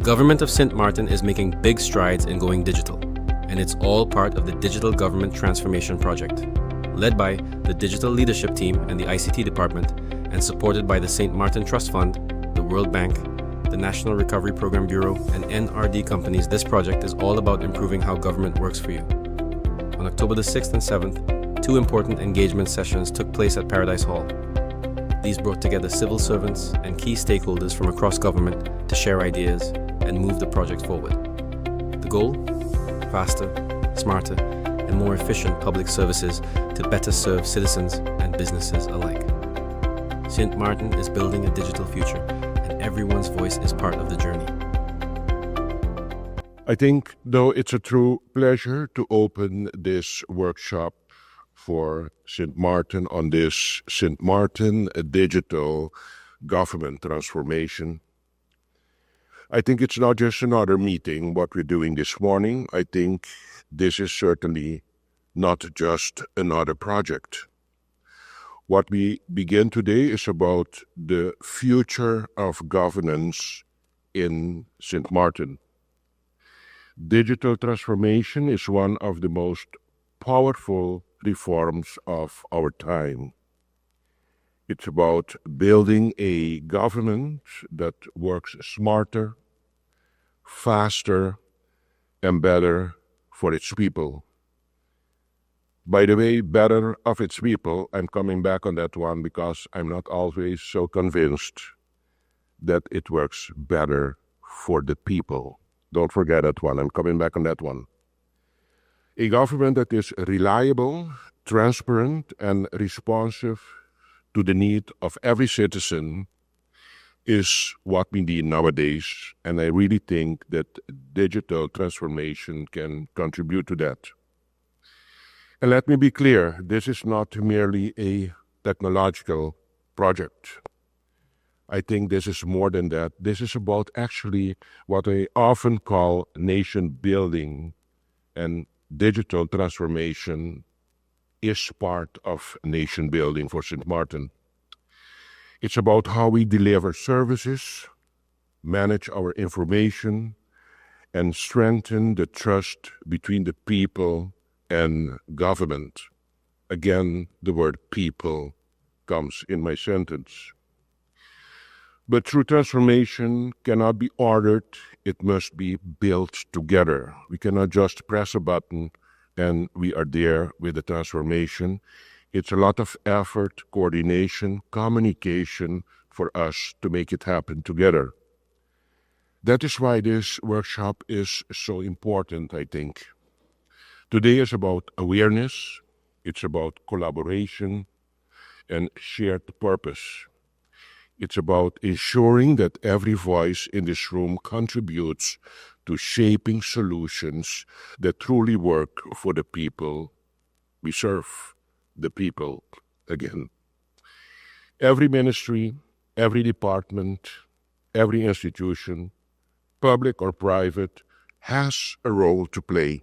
government of St. Martin is making big strides in going digital, and it's all part of the Digital Government Transformation Project, led by the Digital Leadership Team and the ICT Department, and supported by the St. Martin Trust Fund, the World Bank, the National Recovery Program Bureau, and NRD companies. This project is all about improving how government works for you. On October the 6th and 7th, 2 important engagement sessions took place at Paradise Hall. These brought together civil servants and key stakeholders from across government to share ideas and move the project forward. The goal? Faster, smarter, and more efficient public services to better serve citizens and businesses alike. St. Martin is building a digital future, and everyone's voice is part of the journey. I think, though, it's a true pleasure to open this workshop for St. Martin on this St. Martin Digital Government Transformation. I think it's not just another meeting, what we're doing this morning. I think this is certainly not just another project. What we begin today is about the future of governance in St. Martin. Digital transformation is one of the most powerful reforms of our time. It's about building a government that works smarter, faster, and better for its people. By the way, better of its people, I'm coming back on that one because I'm not always so convinced that it works better for the people. Don't forget that one. I'm coming back on that one. A government that is reliable, transparent, and responsive to the need of every citizen is what we need nowadays, and I really think that digital transformation can contribute to that. And let me be clear, this is not merely a technological project. I think this is more than that. This is about actually what I often call nation building, and digital transformation is part of nation building for St. Martin. It's about how we deliver services, manage our information, and strengthen the trust between the people and government. Again, the word people comes in my sentence. But true transformation cannot be ordered, it must be built together. We cannot just press a button and we are there with the transformation. It's a lot of effort, coordination, communication for us to make it happen together. That is why this workshop is so important, I think. Today is about awareness, it's about collaboration and shared purpose. It's about ensuring that every voice in this room contributes to shaping solutions that truly work for the people we serve, the people again. Every ministry, every department, every institution, public or private, has a role to play.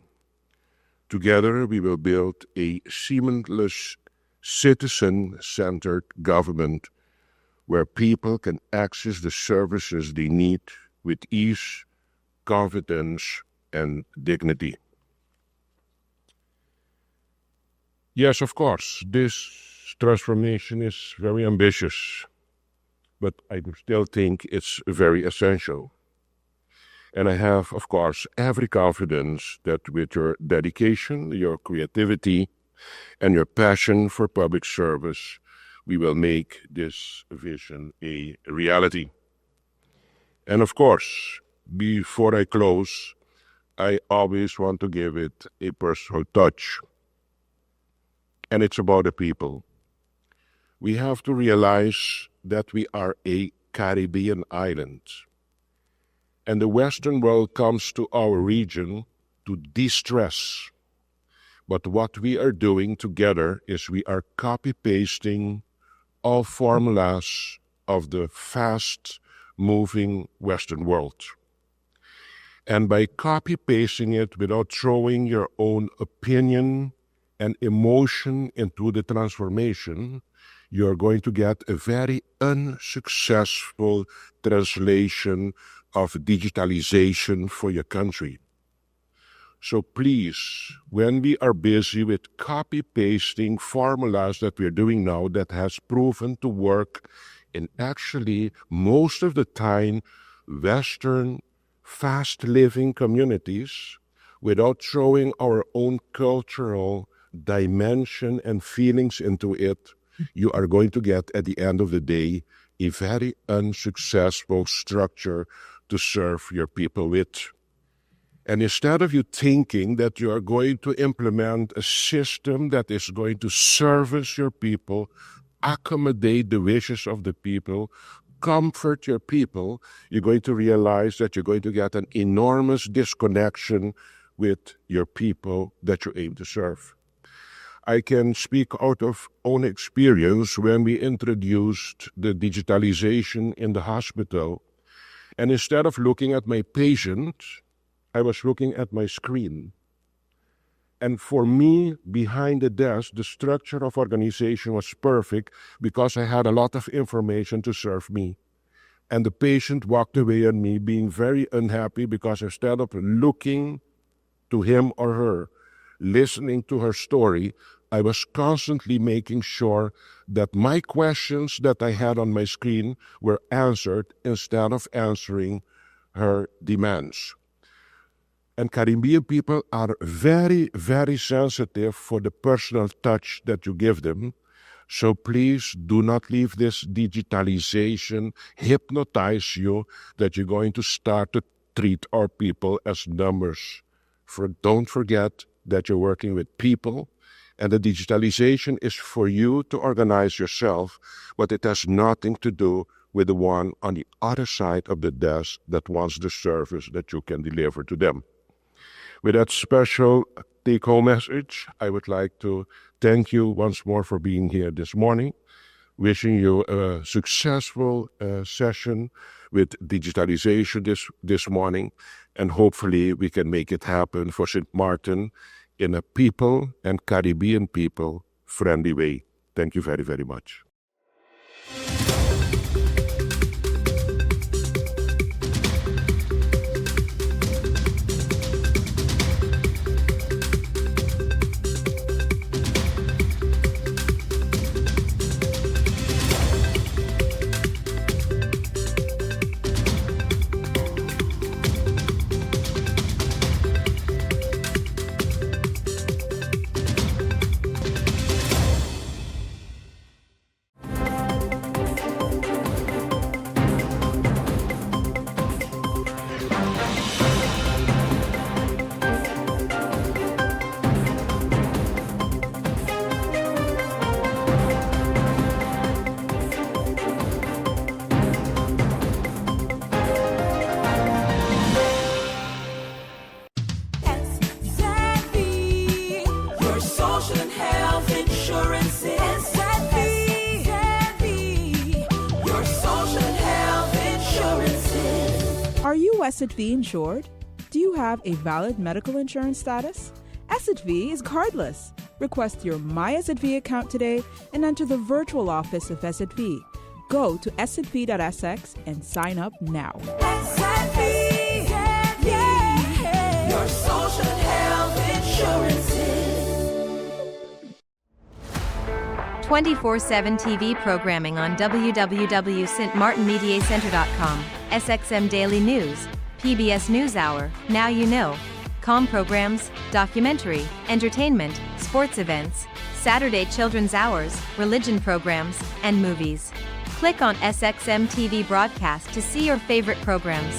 Together we will build a seamless, citizen-centered government where people can access the services they need with ease, confidence, and dignity. Yes, of course, this transformation is very ambitious, but I still think it's very essential. And I have, of course, every confidence that with your dedication, your creativity, and your passion for public service, we will make this vision a reality. And of course, before I close, I always want to give it a personal touch. And it's about the people. We have to realize that we are a Caribbean island. And the Western world comes to our region to de-stress. But what we are doing together is we are copy-pasting all formulas of the fast-moving Western world. And by copy-pasting it without throwing your own opinion and emotion into the transformation, you're going to get a very unsuccessful translation of digitalization for your country. So please, when we are busy with copy-pasting formulas that we're doing now that has proven to work in actually most of the time Western fast-living communities without throwing our own cultural dimension and feelings into it, you are going to get, at the end of the day, a very unsuccessful structure to serve your people with. And instead of you thinking that you are going to implement a system that is going to service your people, accommodate the wishes of the people, comfort your people, you're going to realize that you're going to get an enormous disconnection with your people that you aim to serve. I can speak out of own experience when we introduced the digitalization in the hospital. And instead of looking at my patient, I was looking at my screen. And for me, behind the desk, the structure of organization was perfect because I had a lot of information to serve me. And the patient walked away on me being very unhappy because instead of looking to him or her, listening to her story, I was constantly making sure that my questions that I had on my screen were answered instead of answering her demands. And Caribbean people are very, very sensitive for the personal touch that you give them. So please do not leave this digitalization hypnotize you that you're going to start to treat our people as numbers. Don't forget that you're working with people, and the digitalization is for you to organize yourself, but it has nothing to do with the one on the other side of the desk that wants the service that you can deliver to them. With that special take-home message, I would like to thank you once more for being here this morning. Wishing you a successful session with digitalization this morning, and hopefully we can make it happen for St. Martin in a people and Caribbean people friendly way. Thank you very, very much. Are you SXM insured? Do you have a valid medical insurance status? SXM is cardless. Request your My SXM account today and enter the virtual office of SXM. Go to sxv.sx and sign up now. SXM, yeah. Your social health insurances. 24/7 TV programming on www.stmartinmediacenter.com, SXM Daily News, PBS NewsHour, Now You Know, Com programs, documentary, entertainment, sports events, Saturday children's hours, religion programs, and movies. Click on SXM TV broadcast to see your favorite programs.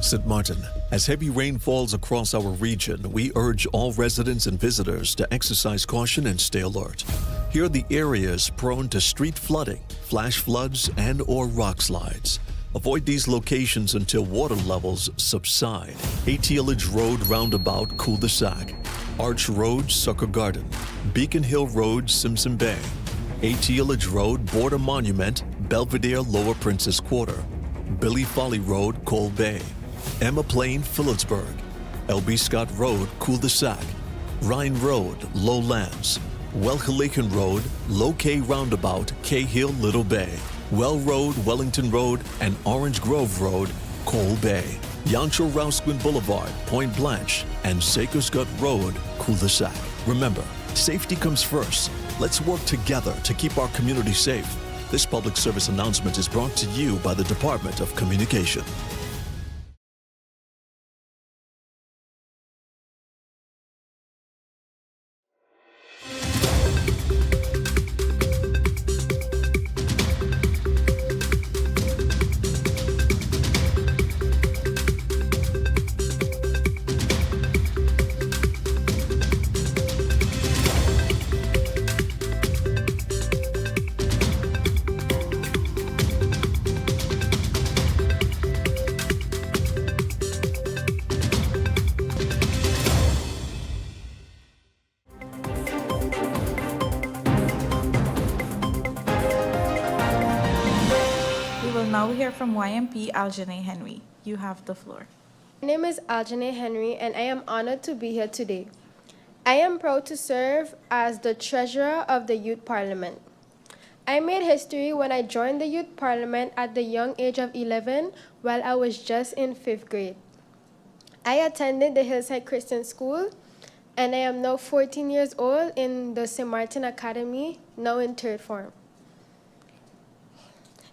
St. Martin, as heavy rain falls across our region, we urge all residents and visitors to exercise caution and stay alert. Here are the areas prone to street flooding, flash floods, and/or rock slides. Avoid these locations until water levels subside. Atillage Road Roundabout, Cul-de-Sac. Arch Road, Sucker Garden. Beacon Hill Road, Simpson Bay. Atillage Road, Border Monument, Belvedere, Lower Princess Quarter. Billy Folly Road, Cole Bay. Emma Plain, Phillipsburg. L.B. Scott Road, Cul-de-Sac. Rhine Road, Lowlands. Welcalacan Road, Low K Roundabout, Cahill, Little Bay. Well Road, Wellington Road, and Orange Grove Road, Coal Bay. Yancho Rousquin Boulevard, Point Blanche, and Sakersgut Road, Cul-de-sac. Remember, safety comes first. Let's work together to keep our community safe. This public service announcement is brought to you by the Department of Communication. We will now hear from YMP Aljanae Henry. You have the floor. My name is Aljanae Henry, and I am honored to be here today. I am proud to serve as the treasurer of the Youth Parliament. I made history when I joined the Youth Parliament at the young age of 11 while I was just in 5th grade. I attended the Hillside Christian School, and I am now 14 years old in the St. Martin Academy, now in 3rd form.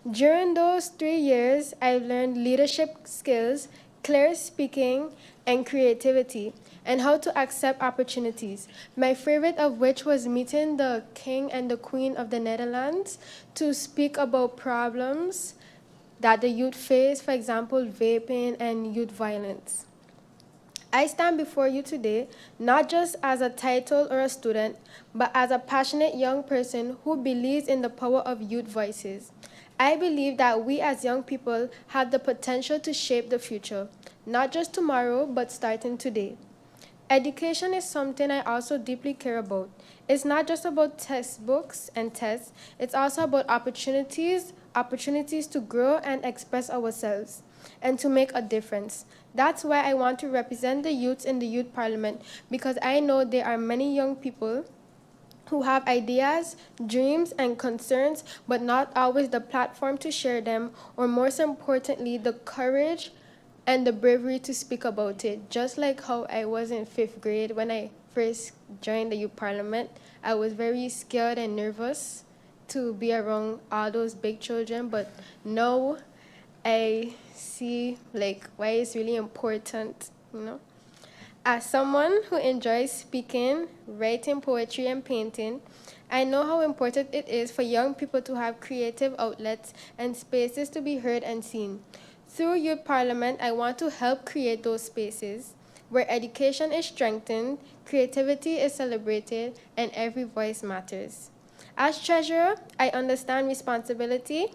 During those 3 years, I learned leadership skills, clear speaking, and creativity, and how to accept opportunities, my favorite of which was meeting the King and the Queen of the Netherlands to speak about problems that the youth face, for example, vaping and youth violence. I stand before you today not just as a title or a student, but as a passionate young person who believes in the power of youth voices. I believe that we as young people have the potential to shape the future, not just tomorrow, but starting today. Education is something I also deeply care about. It's not just about textbooks and tests, it's also about opportunities to grow and express ourselves, and to make a difference. That's why I want to represent the youths in the Youth Parliament, because I know there are many young people who have ideas, dreams, and concerns, but not always the platform to share them, or most importantly, the courage and the bravery to speak about it. Just like how I was in 5th grade when I first joined the Youth Parliament, I was very scared and nervous to be around all those big children, but now I see why it's really important, As someone who enjoys speaking, writing poetry, and painting, I know how important it is for young people to have creative outlets and spaces to be heard and seen. Through Youth Parliament, I want to help create those spaces where education is strengthened, creativity is celebrated, and every voice matters. As treasurer, I understand responsibility,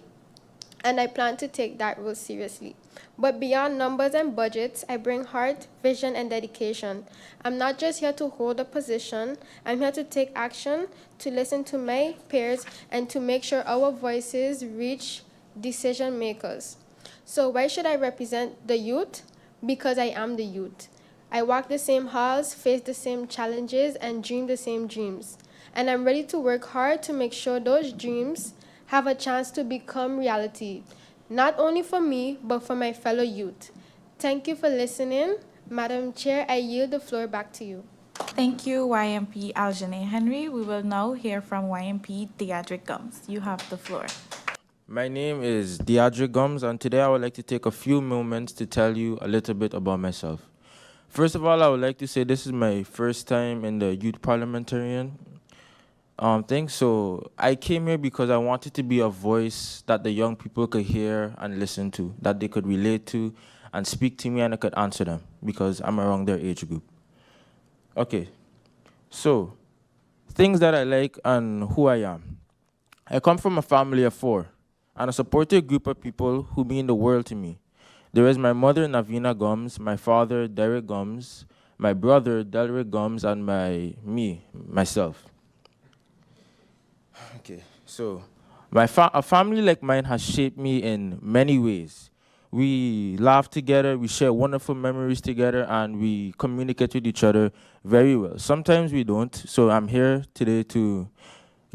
and I plan to take that role seriously. But beyond numbers and budgets, I bring heart, vision, and dedication. I'm not just here to hold a position. I'm here to take action, to listen to my peers, and to make sure our voices reach decision makers. So why should I represent the youth? Because I am the youth. I walk the same halls, face the same challenges, and dream the same dreams. And I'm ready to work hard to make sure those dreams have a chance to become reality, not only for me, but for my fellow youth. Thank you for listening. Madam Chair, I yield the floor back to you. Thank you, YMP Aljanae Henry. We will now hear from YMP Deadrick Gums. You have the floor. My name is Deadrick Gums, and today I would like to take a few moments to tell you a little bit about myself. First of all, I would like to say this is my first time in the youth parliamentarian thing. So I came here because I wanted to be a voice that the young people could hear and listen to, that they could relate to and speak to me, and I could answer them because I'm around their age group. Okay, so things that I like and who I am. I come from a family of 4 and a supportive group of people who mean the world to me. There is my mother, Navina Gums, my father, Derek Gums, my brother, Delrick Gums, and myself. Okay, so a family like mine has shaped me in many ways. We laugh together, we share wonderful memories together, and we communicate with each other very well. Sometimes we don't, so I'm here today to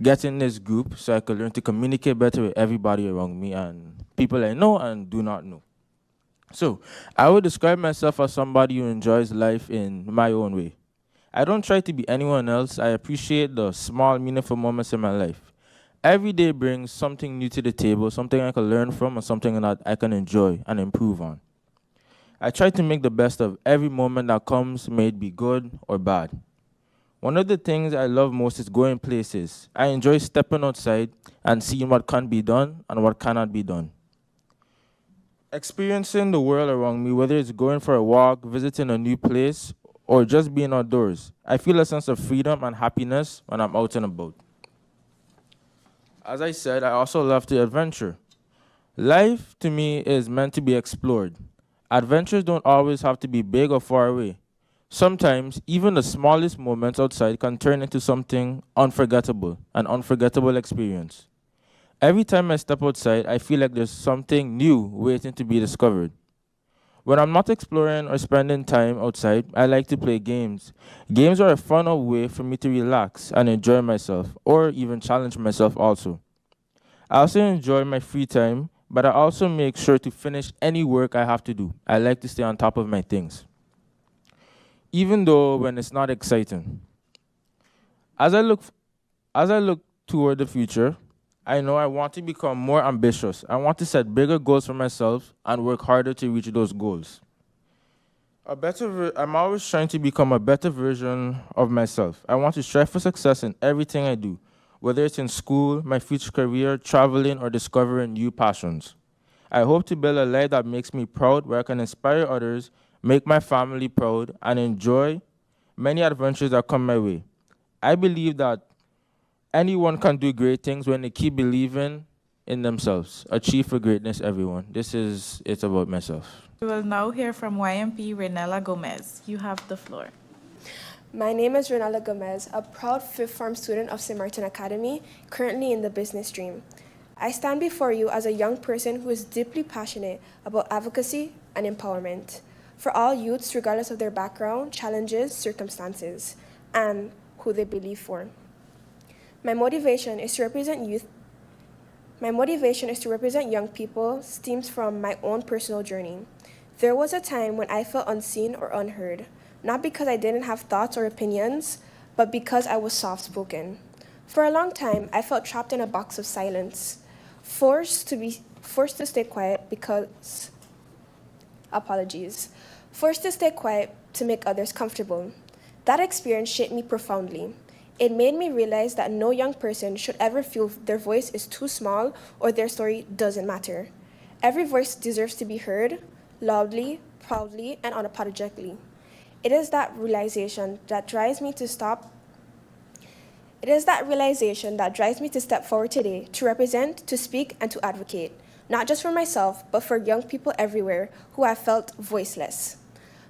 get in this group so I could learn to communicate better with everybody around me and people I know and do not know. So, I would describe myself as somebody who enjoys life in my own way. I don't try to be anyone else. I appreciate the small, meaningful moments in my life. Every day brings something new to the table, something I can learn from, and something that I can enjoy and improve on. I try to make the best of every moment that comes, may it be good or bad. One of the things I love most is going places. I enjoy stepping outside and seeing what can be done and what cannot be done. Experiencing the world around me, whether it's going for a walk, visiting a new place, or just being outdoors, I feel a sense of freedom and happiness when I'm out and about. As I said, I also love to adventure. Life, to me, is meant to be explored. Adventures don't always have to be big or far away. Sometimes, even the smallest moments outside can turn into something unforgettable, an unforgettable experience. Every time I step outside, I feel like there's something new waiting to be discovered. When I'm not exploring or spending time outside, I like to play games. Games are a fun way for me to relax and enjoy myself, or even challenge myself also. I also enjoy my free time, but I also make sure to finish any work I have to do. I like to stay on top of my things, even though when it's not exciting. As I look toward the future, I know I want to become more ambitious. I want to set bigger goals for myself and work harder to reach those goals. I'm always trying to become a better version of myself. I want to strive for success in everything I do, whether it's in school, my future career, traveling, or discovering new passions. I hope to build a life that makes me proud, where I can inspire others, make my family proud, and enjoy many adventures that come my way. I believe that anyone can do great things when they keep believing in themselves. Achieve for greatness, everyone. This is It's About Myself. We will now hear from YMP Renella Gomez. You have the floor. My name is Renella Gomez, a proud fifth form student of St. Martin Academy, currently in the business stream. I stand before you as a young person who is deeply passionate about advocacy and empowerment for all youths, regardless of their background, challenges, circumstances, and who they believe for. My motivation is to represent young people stems from my own personal journey. There was a time when I felt unseen or unheard, not because I didn't have thoughts or opinions, but because I was soft-spoken. For a long time, I felt trapped in a box of silence, forced to stay quiet to make others comfortable. That experience shaped me profoundly. It made me realize that no young person should ever feel their voice is too small or their story doesn't matter. Every voice deserves to be heard, loudly, proudly, and unapologetically. It is that realization that drives me to step forward today to represent, to speak, and to advocate, not just for myself, but for young people everywhere who have felt voiceless.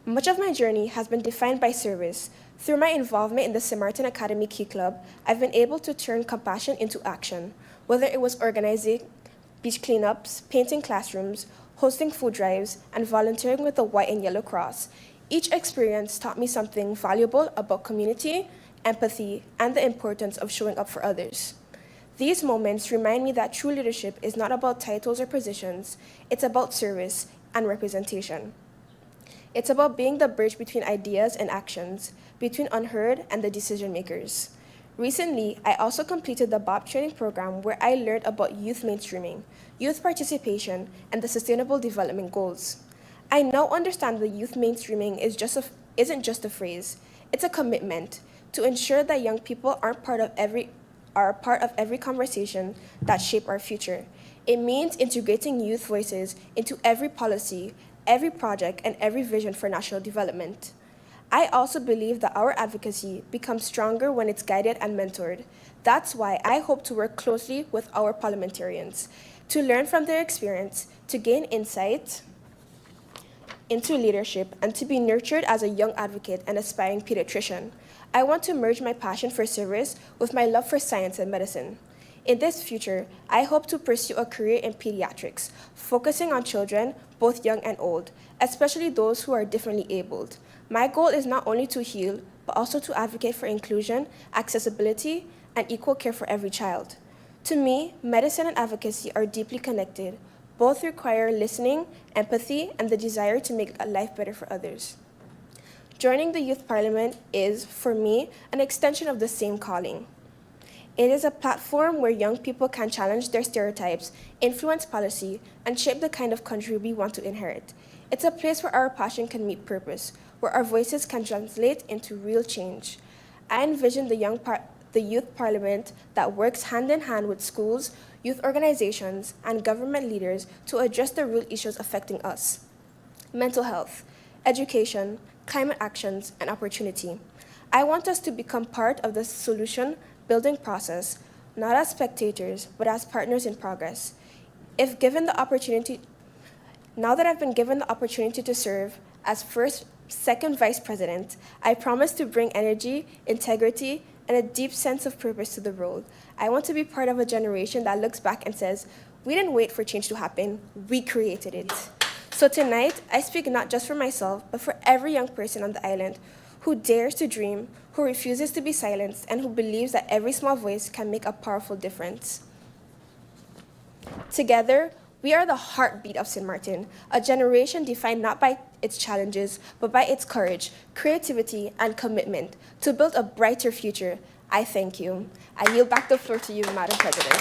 Much of my journey has been defined by service. Through my involvement in the St. Martin Academy Key Club, I've been able to turn compassion into action, whether it was organizing beach cleanups, painting classrooms, hosting food drives, and volunteering with the White and Yellow Cross. Each experience taught me something valuable about community, empathy, and the importance of showing up for others. These moments remind me that true leadership is not about titles or positions, it's about service and representation. It's about being the bridge between ideas and actions, between unheard and the decision makers. Recently, I also completed the BOP training program where I learned about youth mainstreaming, youth participation, and the Sustainable Development Goals. I now understand that youth mainstreaming isn't just a phrase, it's a commitment to ensure that young people are part of every conversation that shape our future. It means integrating youth voices into every policy, every project, and every vision for national development. I also believe that our advocacy becomes stronger when it's guided and mentored. That's why I hope to work closely with our parliamentarians to learn from their experience, to gain insight into leadership, and to be nurtured as a young advocate and aspiring pediatrician. I want to merge my passion for service with my love for science and medicine. In this future, I hope to pursue a career in pediatrics, focusing on children, both young and old, especially those who are differently abled. My goal is not only to heal, but also to advocate for inclusion, accessibility, and equal care for every child. To me, medicine and advocacy are deeply connected. Both require listening, empathy, and the desire to make life better for others. Joining the Youth Parliament is, for me, an extension of the same calling. It is a platform where young people can challenge their stereotypes, influence policy, and shape the kind of country we want to inherit. It's a place where our passion can meet purpose, where our voices can translate into real change. I envision the Youth Parliament that works hand in hand with schools, youth organizations, and government leaders to address the real issues affecting us: mental health, education, climate actions, and opportunity. I want us to become part of the solution-building process, not as spectators, but as partners in progress. Now that I've been given the opportunity to serve as second vice president, I promise to bring energy, integrity, and a deep sense of purpose to the role. I want to be part of a generation that looks back and says, we didn't wait for change to happen, we created it. So tonight, I speak not just for myself, but for every young person on the island who dares to dream, who refuses to be silenced, and who believes that every small voice can make a powerful difference. Together, we are the heartbeat of St. Martin, a generation defined not by its challenges, but by its courage, creativity, and commitment to build a brighter future. I thank you. I yield back the floor to you, Madam President.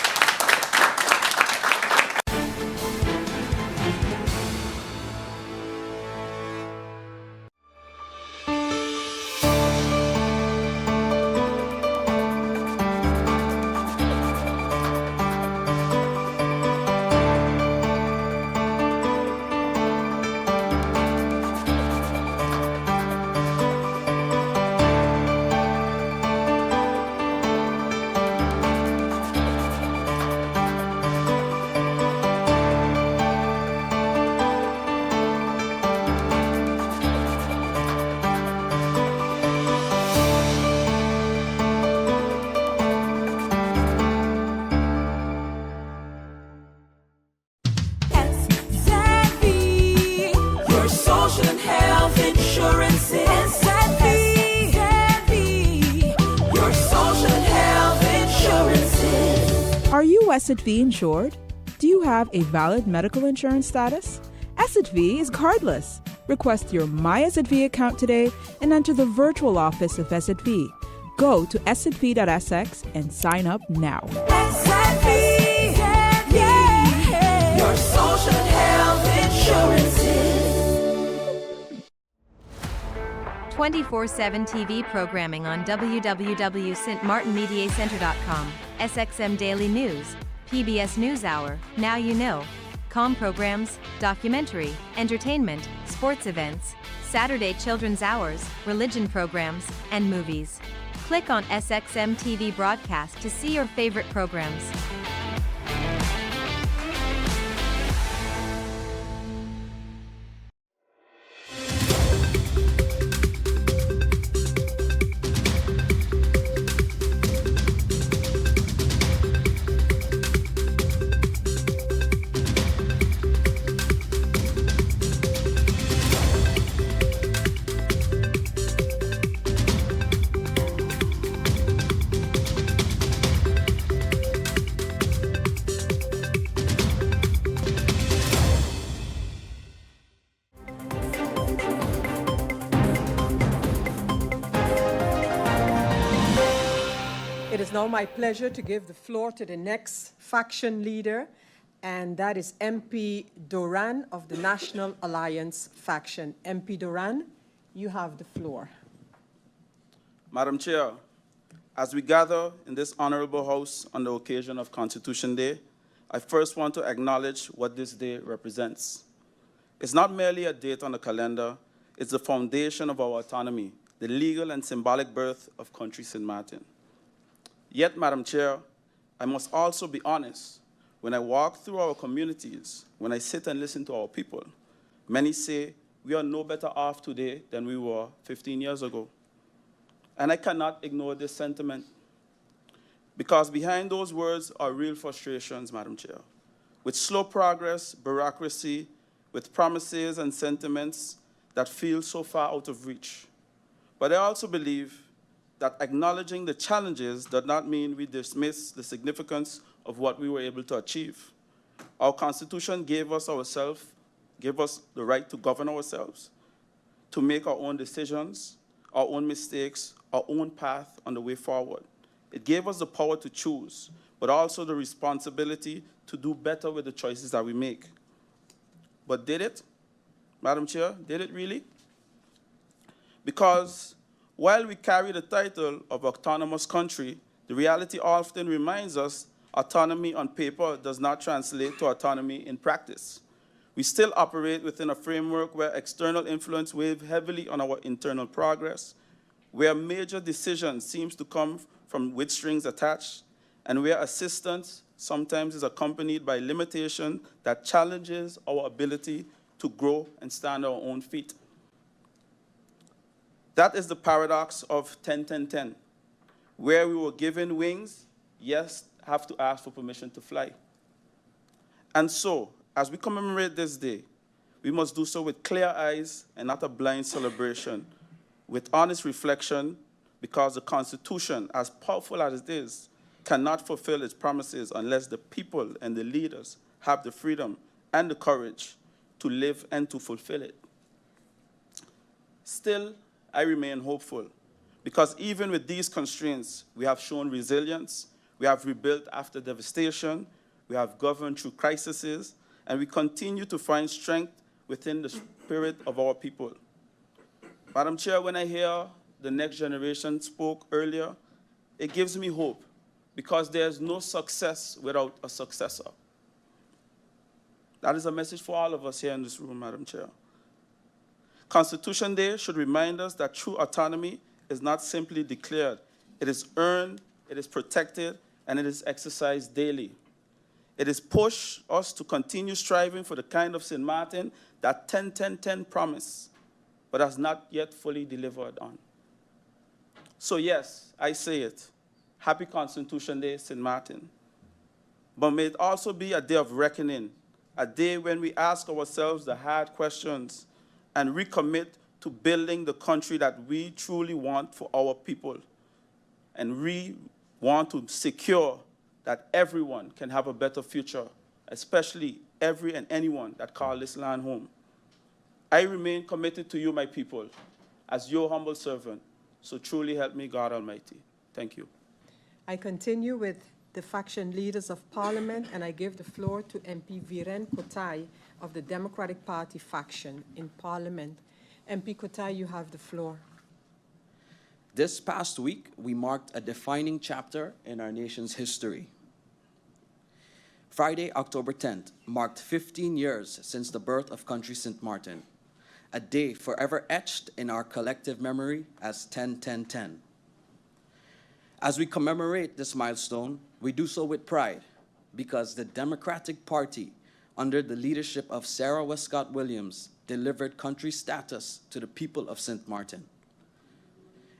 Your social and health insurance is your social and health insurances. Are you SXV insured? Do you have a valid medical insurance status? SXV is cardless. Request your My SXV account today and enter the virtual office of SXV. Go to sxv.sx and sign up now. Your social and health insurances. 24/7 TV programming on www.stmartinmediacenter.com, SXM Daily News, PBS NewsHour, Now You Know, Com programs, documentary, entertainment, sports events, Saturday children's hours, religion programs, and movies. Click on SXM TV broadcast to see your favorite programs. It is now my pleasure to give the floor to the next faction leader, and that is MP Doran of the National Alliance faction. MP Doran, you have the floor. Madam Chair, as we gather in this honorable house on the occasion of Constitution Day, I first want to acknowledge what this day represents. It's not merely a date on the calendar, it's the foundation of our autonomy, the legal and symbolic birth of country St. Martin. Yet, Madam Chair, I must also be honest. When I walk through our communities, when I sit and listen to our people, many say we are no better off today than we were 15 years ago. And I cannot ignore this sentiment. Because behind those words are real frustrations, Madam Chair. With slow progress, bureaucracy, with promises and sentiments that feel so far out of reach. But I also believe that acknowledging the challenges does not mean we dismiss the significance of what we were able to achieve. Our Constitution gave us the right to govern ourselves, to make our own decisions, our own mistakes, our own path on the way forward. It gave us the power to choose, but also the responsibility to do better with the choices that we make. But did it, Madam Chair? Did it really? Because while we carry the title of autonomous country, the reality often reminds us autonomy on paper does not translate to autonomy in practice. We still operate within a framework where external influence weighs heavily on our internal progress, where major decisions seem to come from with strings attached, and where assistance sometimes is accompanied by limitation that challenges our ability to grow and stand on our own feet. That is the paradox of 10-10-10, where we were given wings, yes, have to ask for permission to fly. And so, as we commemorate this day, we must do so with clear eyes and not a blind celebration, with honest reflection, because the Constitution, as powerful as it is, cannot fulfill its promises unless the people and the leaders have the freedom and the courage to live and to fulfill it. Still, I remain hopeful, because even with these constraints, we have shown resilience, we have rebuilt after devastation, we have governed through crises, and we continue to find strength within the spirit of our people. Madam Chair, when I hear the next generation spoke earlier, it gives me hope, because there's no success without a successor. That is a message for all of us here in this room, Madam Chair. Constitution Day should remind us that true autonomy is not simply declared. It is earned, it is protected, and it is exercised daily. It has pushed us to continue striving for the kind of St. Martin that 10-10-10 promised, but has not yet fully delivered on. So yes, I say it. Happy Constitution Day, St. Martin. But may it also be a day of reckoning, a day when we ask ourselves the hard questions and recommit to building the country that we truly want for our people. And we want to secure that everyone can have a better future, especially every and anyone that calls this land home. I remain committed to you, my people, as your humble servant. So truly help me, God Almighty. Thank you. I continue with the faction leaders of Parliament, and I give the floor to MP Viren Kotai of the Democratic Party faction in Parliament. MP Kotai, you have the floor. This past week, we marked a defining chapter in our nation's history. Friday, October 10th, marked 15 years since the birth of Country St. Martin, a day forever etched in our collective memory as 10-10-10. As we commemorate this milestone, we do so with pride, because the Democratic Party, under the leadership of Sarah Westcott Williams, delivered country status to the people of St. Martin.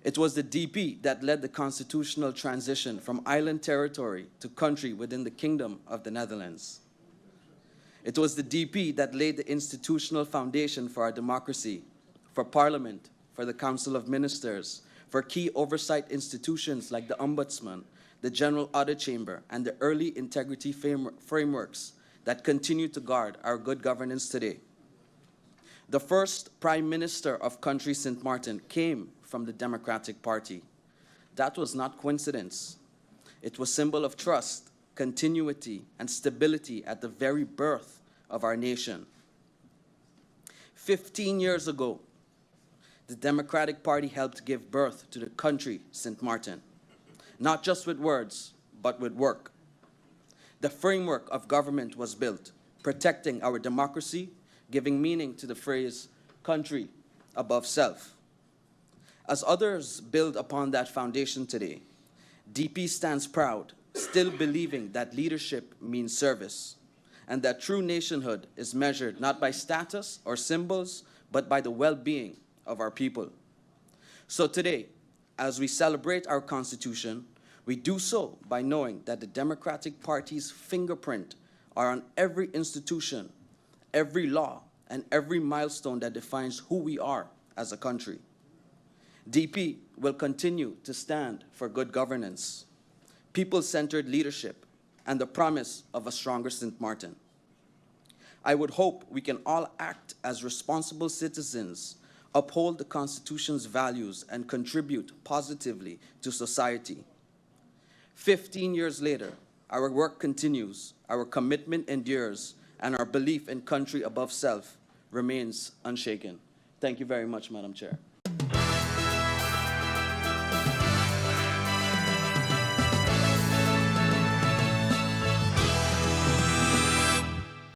It was the DP that led the constitutional transition from island territory to country within the Kingdom of the Netherlands. It was the DP that laid the institutional foundation for our democracy, for Parliament, for the Council of Ministers, for key oversight institutions like the Ombudsman, the General Audit Chamber, and the early integrity frameworks that continue to guard our good governance today. The first Prime Minister of Country St. Martin came from the Democratic Party. That was not coincidence. It was a symbol of trust, continuity, and stability at the very birth of our nation. 15 years ago, the Democratic Party helped give birth to the country St. Martin, not just with words, but with work. The framework of government was built, protecting our democracy, giving meaning to the phrase, country above self. As others build upon that foundation today, DP stands proud, still believing that leadership means service, and that true nationhood is measured not by status or symbols, but by the well-being of our people. So today, as we celebrate our Constitution, We do so by knowing that the Democratic Party's fingerprint are on every institution, every law, and every milestone that defines who we are as a country. DP will continue to stand for good governance, people-centered leadership, and the promise of a stronger St. Martin. I would hope we can all act as responsible citizens, uphold the Constitution's values, and contribute positively to society. 15 years later, our work continues, our commitment endures, and our belief in country above self remains unshaken. Thank you very much, Madam Chair.